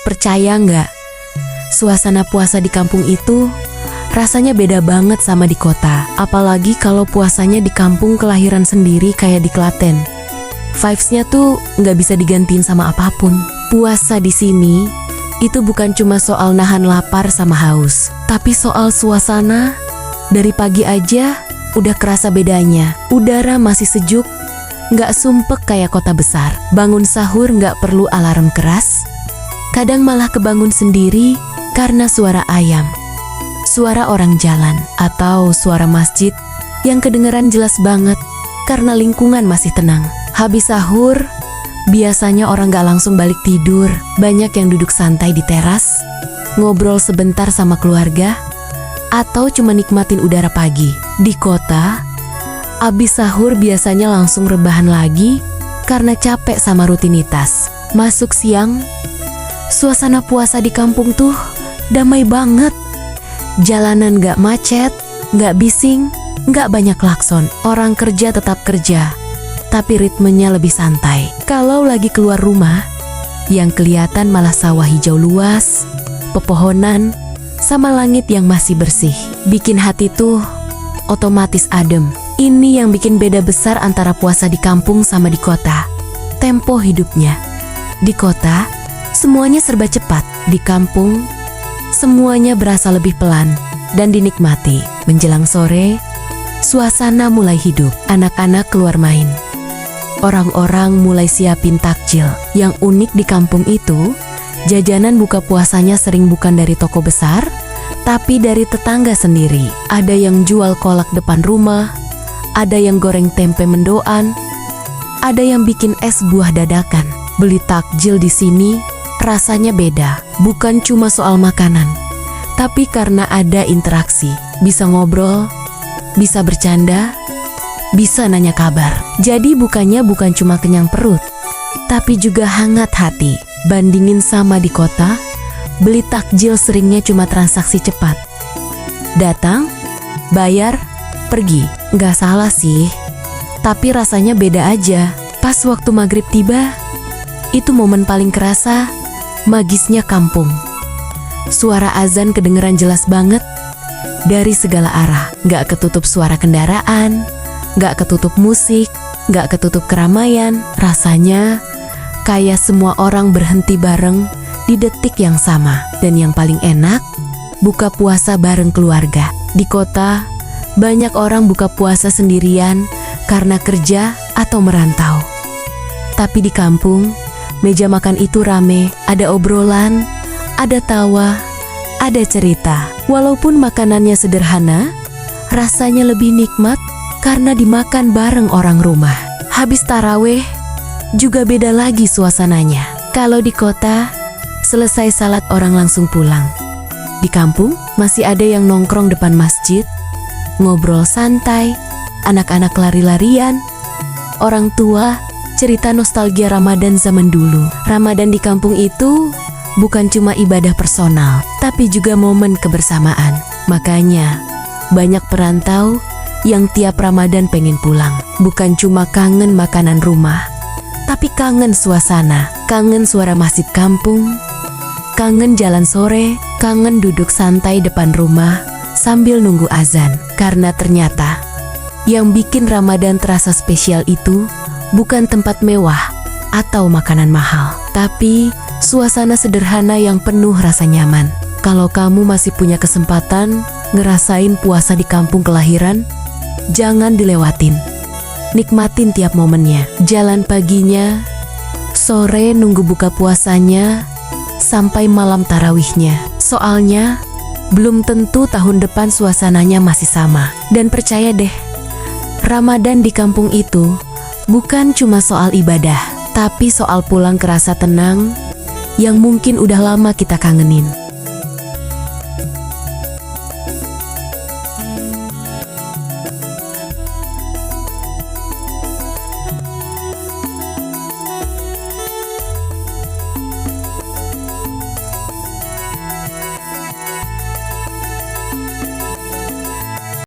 Percaya nggak? Suasana puasa di kampung itu rasanya beda banget sama di kota. Apalagi kalau puasanya di kampung kelahiran sendiri kayak di Klaten. Vibes-nya tuh nggak bisa digantiin sama apapun. Puasa di sini itu bukan cuma soal nahan lapar sama haus, tapi soal suasana. Dari pagi aja udah kerasa bedanya. Udara masih sejuk, nggak sumpek kayak kota besar. Bangun sahur nggak perlu alarm keras. Kadang malah kebangun sendiri karena suara ayam, suara orang jalan, atau suara masjid yang kedengeran jelas banget karena lingkungan masih tenang. Habis sahur, biasanya orang gak langsung balik tidur. Banyak yang duduk santai di teras, ngobrol sebentar sama keluarga, atau cuma nikmatin udara pagi. Di kota, abis sahur biasanya langsung rebahan lagi karena capek sama rutinitas. Masuk siang, suasana puasa di kampung tuh damai banget. Jalanan gak macet, gak bising, gak banyak klakson. Orang kerja tetap kerja, tapi ritmenya lebih santai. Kalau lagi keluar rumah, yang kelihatan malah sawah hijau luas, pepohonan, sama langit yang masih bersih. Bikin hati tuh otomatis adem. Ini yang bikin beda besar antara puasa di kampung sama di kota. Tempo hidupnya. Di kota, semuanya serba cepat. Di kampung, semuanya berasa lebih pelan dan dinikmati. Menjelang sore, suasana mulai hidup. Anak-anak keluar main. Orang-orang mulai siapin takjil. Yang unik di kampung itu, jajanan buka puasanya sering bukan dari toko besar, tapi dari tetangga sendiri. Ada yang jual kolak depan rumah, ada yang goreng tempe mendoan, ada yang bikin es buah dadakan. Beli takjil di sini rasanya beda, bukan cuma soal makanan, tapi karena ada interaksi. Bisa ngobrol, bisa bercanda, bisa nanya kabar. Jadi bukan cuma kenyang perut, tapi juga hangat hati. Bandingin sama di kota, beli takjil seringnya cuma transaksi cepat. Datang, bayar, pergi. Nggak salah sih, tapi rasanya beda aja. Pas waktu maghrib tiba, itu momen paling kerasa magisnya kampung. Suara azan kedengeran jelas banget dari segala arah. Nggak ketutup suara kendaraan, nggak ketutup musik, nggak ketutup keramaian. Rasanya kayak semua orang berhenti bareng di detik yang sama. Dan yang paling enak, buka puasa bareng keluarga. Di kota, banyak orang buka puasa sendirian karena kerja atau merantau. Tapi di kampung, meja makan itu rame, ada obrolan, ada tawa, ada cerita. Walaupun makanannya sederhana, rasanya lebih nikmat karena dimakan bareng orang rumah. Habis taraweh, juga beda lagi suasananya. Kalau di kota, selesai salat orang langsung pulang. Di kampung, masih ada yang nongkrong depan masjid, ngobrol santai, anak-anak lari-larian, orang tua cerita nostalgia Ramadan zaman dulu. Ramadan di kampung itu bukan cuma ibadah personal, tapi juga momen kebersamaan. Makanya, banyak perantau yang tiap Ramadan pengen pulang. Bukan cuma kangen makanan rumah, tapi kangen suasana, kangen suara masjid kampung, kangen jalan sore, kangen duduk santai depan rumah sambil nunggu azan. Karena ternyata, yang bikin Ramadan terasa spesial itu bukan tempat mewah atau makanan mahal, tapi suasana sederhana yang penuh rasa nyaman. Kalau kamu masih punya kesempatan ngerasain puasa di kampung kelahiran, jangan dilewatin. Nikmatin tiap momennya. Jalan paginya, sore nunggu buka puasanya, sampai malam tarawihnya. Soalnya, belum tentu tahun depan suasananya masih sama. Dan percaya deh, Ramadan di kampung itu bukan cuma soal ibadah, tapi soal pulang kerasa tenang yang mungkin udah lama kita kangenin.